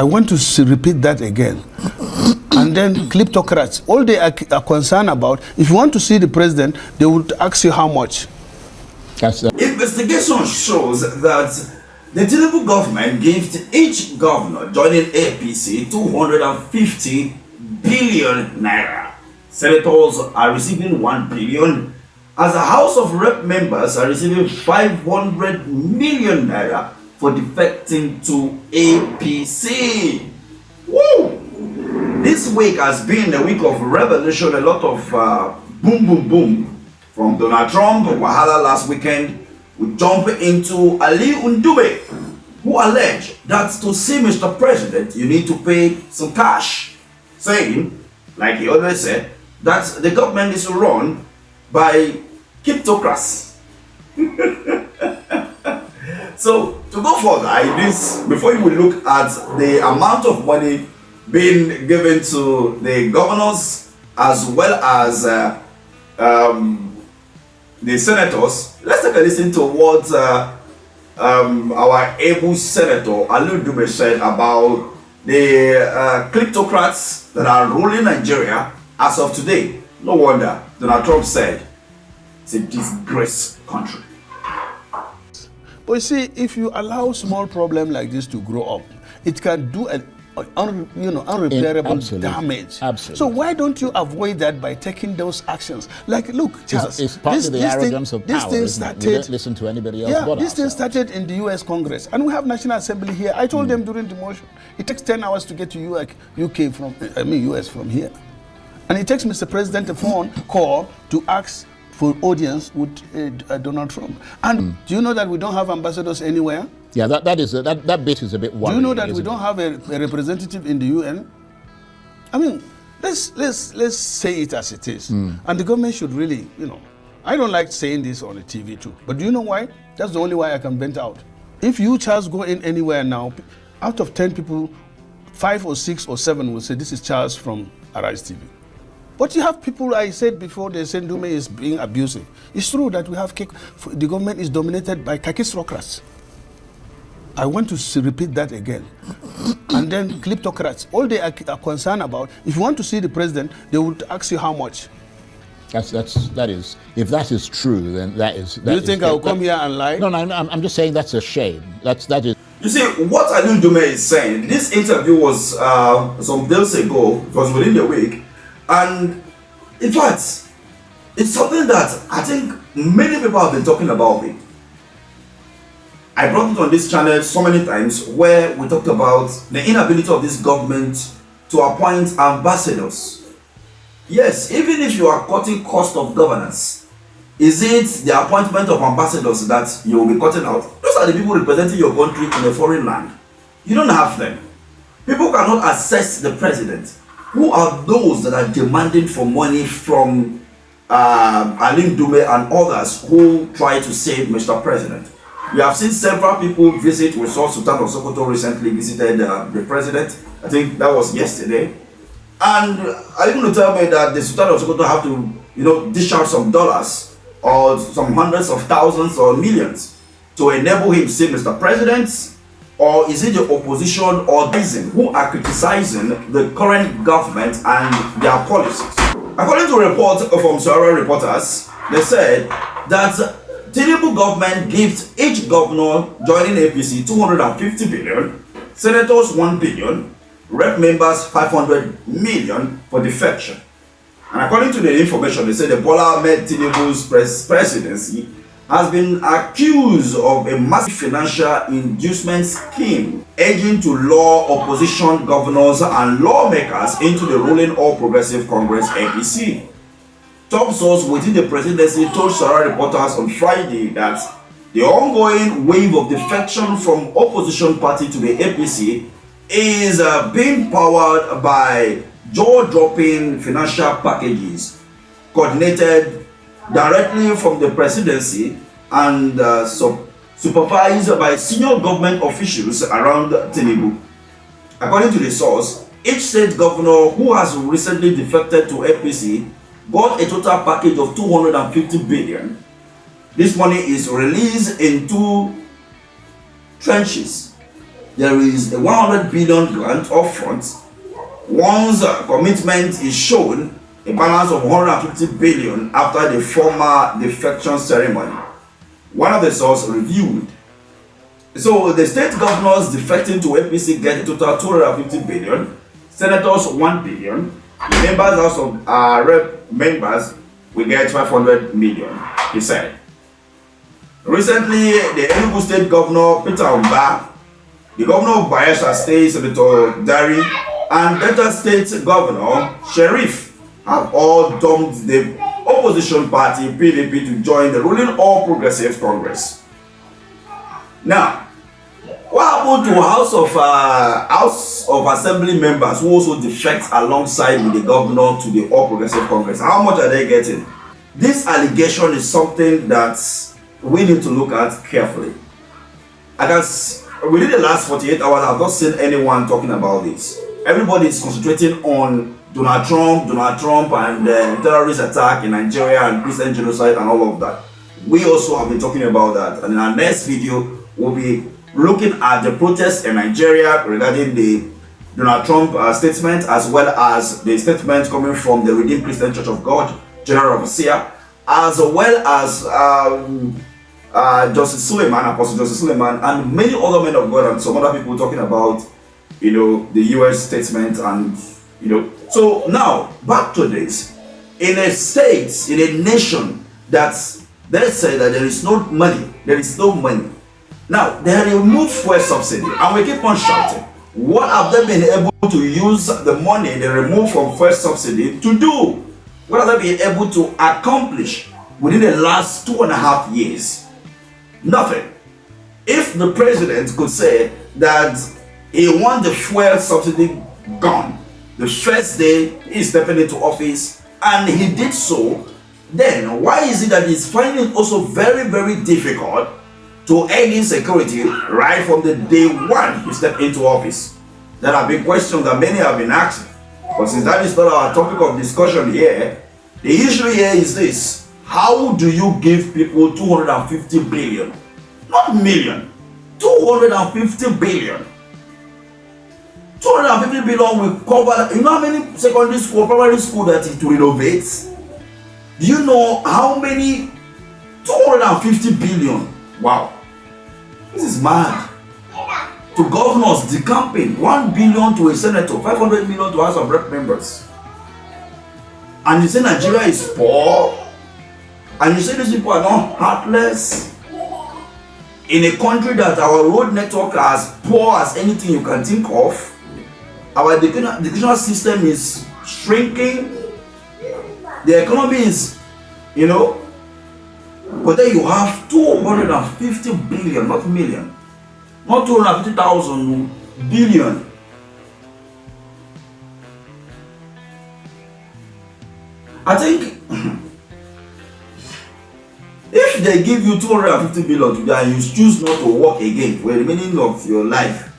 I want to repeat that again. And then kleptocrats, all they are concerned about, if you want to see the president, they would ask you how much. Investigation shows that the Tinubu government gave each governor joining A.P.C 250 billion naira. Senators are receiving 1 billion, as the House of Rep members are receiving 500 million naira for defecting to A.P.C. Woo! This week has been a week of revelation, a lot of boom, boom, boom. From Donald Trump, Wahala last weekend, we jump into Ali Undube, who alleged that to see Mr. President, you need to pay some cash, saying, like he always said, that the government is run by kleptocrats. So, to go further, before you will look at the amount of money being given to the governors as well as the senators, let's take a listen to what our able senator Ali Undube said about the kleptocrats that are ruling Nigeria as of today. No wonder Donald Trump said it's a disgrace country. But you see, if you allow small problem like this to grow up, it can do unrepairable damage. Absolutely. So why don't you avoid that by taking those actions? Like, look, Charles, it's partly the arrogance of power. This thing started. We don't listen to anybody else. Yeah, but this thing ourselves. started in the U.S. Congress, and we have National Assembly here. I told them during the motion, it takes 10 hours to get to UK from, US from here, and it takes Mr. President a phone call to ask for audience with Donald Trump. And do you know that we don't have ambassadors anywhere? Yeah, that bit is a bit worrying. Do you know that we don't have a representative in the UN? I mean, let's say it as it is. And the government should really, I don't like saying this on the TV too, but do you know why? That's the only way I can vent out. If you, Charles, go in anywhere now, out of 10 people, 5 or 6 or 7 will say, this is Charles from Arise TV. But you have people, I said before, they said Ndume is being abusive. It's true that we have, the government is dominated by kakistocrats. I want to repeat that again. And then kleptocrats, all they are concerned about, if you want to see the president, they would ask you how much. That is, if that is true, then that is. Do you think I'll come here and lie? No, I'm just saying that's a shame. That is. You see, what Ali Undube is saying, this interview was some days ago, it was within the week, and in fact, it's something that I think many people have been talking about it. I brought it on this channel so many times where we talked about the inability of this government to appoint ambassadors. Yes, even if you are cutting cost of governance, is it the appointment of ambassadors that you will be cutting out? Those are the people representing your country in a foreign land. You don't have them. People cannot assess the president. Who are those that are demanding for money from Ali Undube and others who try to save Mr. President? We have seen several people visit. We saw Sultan of Sokoto recently visited the president. I think that was yesterday. And are you going to tell me that the Sultan of Sokoto have to, dish out some dollars or some hundreds of thousands or millions to enable him to save Mr. President? Or is it the opposition or reason who are criticizing the current government and their policies? According to a report from SaharaReporters, they said that Tinubu government gives each governor joining A.P.C 250 billion, senators 1 billion, rep members 500 million for defection. And according to the information, they say the Bola Tinubu's presidency has been accused of a massive financial inducement scheme, aiming to lure opposition governors and lawmakers into the ruling All Progressive Congress A.P.C. Top source within the presidency told SaharaReporters on Friday that the ongoing wave of defection from opposition party to the A.P.C is being powered by jaw-dropping financial packages coordinated directly from the presidency and supervised by senior government officials around Tinubu. According to the source, each state governor who has recently defected to A.P.C got a total package of 250 billion. This money is released in 2 tranches. there is a 100 billion grant upfront. Once commitment is shown, a balance of 150 billion after the former defection ceremony. One of the sources reviewed. So the state governors defecting to A.P.C get a total 250 billion, senators 1 billion, members House of Rep members will get 500 million, he said. Recently, the Enugu state governor Peter Umba, the governor of Bayelsa State Senator Dari, and Delta State Governor Sheriff have all dumped the opposition party PDP to join the ruling All Progressive Congress. Now, what happened to House of Assembly members who also defect alongside with the governor to the All Progressive Congress? How much are they getting? This allegation is something that we need to look at carefully. Within the last 48 hours, I've not seen anyone talking about this. Everybody is concentrating on Donald Trump and terrorist attack in Nigeria and Christian genocide and all of that. We also have been talking about that, and in our next video we'll be looking at the protests in Nigeria regarding the Donald Trump statement, as well as the statement coming from the Redeemed Christian Church of God General Overseer, as well as Justice Suleiman, Apostle Justice Suleiman, and many other men of God and some other people talking about, you know, the US statement and, you know. So now, back to this. In a state, in a nation that they say that there is no money, Now, they remove fuel subsidy, and we keep on shouting. What have they been able to use the money they remove from fuel subsidy to do? What have they been able to accomplish within the last 2.5 years? Nothing. If the president could say that he wants the fuel subsidy gone the first day he's stepping into office, and he did so, then why is it that he's finding it also very, very difficult to earn insecurity right from the day one he stepped into office? There are big questions that many have been asking. But since that is not our topic of discussion here, the issue here is this: how do you give people 250 billion? Not million, 250 billion. 250 billion will cover, you know how many secondary school, primary school that it will renovate? Do you know how many? 250 billion. Wow. This is mad. To governors decamping 1 billion to a senator, 500 million to House of Rep members. And you say Nigeria is poor, and you say these people are not heartless. In a country that our road network are as poor as anything you can think of, our educational system is shrinking, the economy is, you know, but then you have 250 billion, not million, not 250,000 billion. I think if they give you 250 billion today and you choose not to work again for the remaining of your life,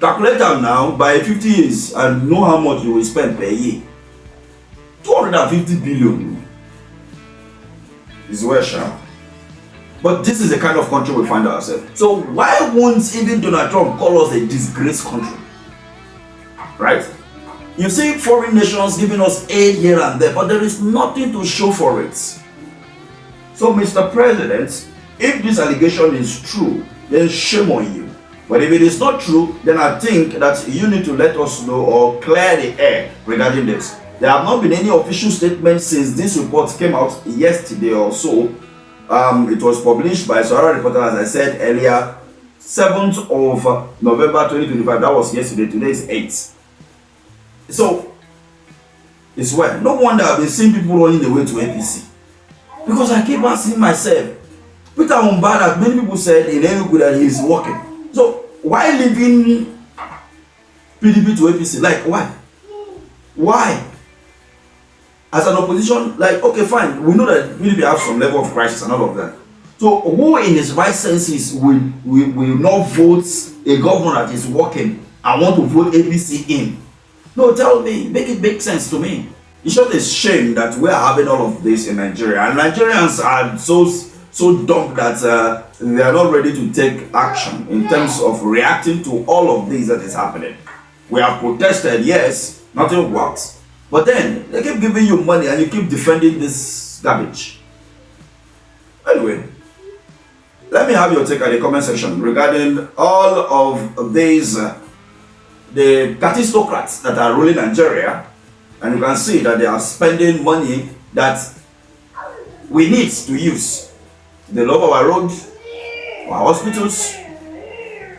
calculate them now by 50 years and know how much you will spend per year. 250 billion is well sharp. But this is the kind of country we find ourselves. So why won't even Donald Trump call us a disgraced country? Right? You see foreign nations giving us aid here and there, but there is nothing to show for it. So Mr. President, if this allegation is true, then shame on you. But if it is not true, then I think that you need to let us know or clear the air regarding this. There have not been any official statements since this report came out yesterday or so. It was published by Sahara Reporters, as I said earlier, 7th of November 2025. That was yesterday. Today is 8th. So, it's well. No wonder I've been seeing people running away to A.P.C. Because I keep asking myself, Peter Umba, that many people said in Enugu that he is working. So, why leaving PDP to A.P.C? Like, why? Why? As an opposition, like, okay, fine, we know that PDP have some level of crisis and all of that. So, who in his right senses will not vote a governor that is working and want to vote A.P.C in? No, tell me, make it make sense to me. It's just a shame that we are having all of this in Nigeria, and Nigerians are so so dumb that they are not ready to take action in terms of reacting to all of this that is happening. We have protested, yes, nothing works. But then they keep giving you money and you keep defending this garbage. Anyway, let me have your take at the comment section regarding all of these, the catistocrats that are ruling Nigeria. And you can see that they are spending money that we need to use. They love our roads, our hospitals,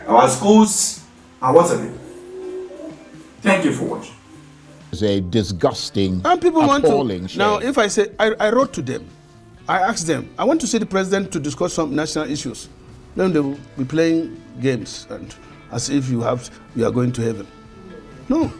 our schools, and whatever. Thank you for watching. It's a disgusting, And people appalling want to. shame. Now, if I say, I wrote to them, I asked them, I want to see the president to discuss some national issues. Then they will be playing games and as if you are going to heaven. No.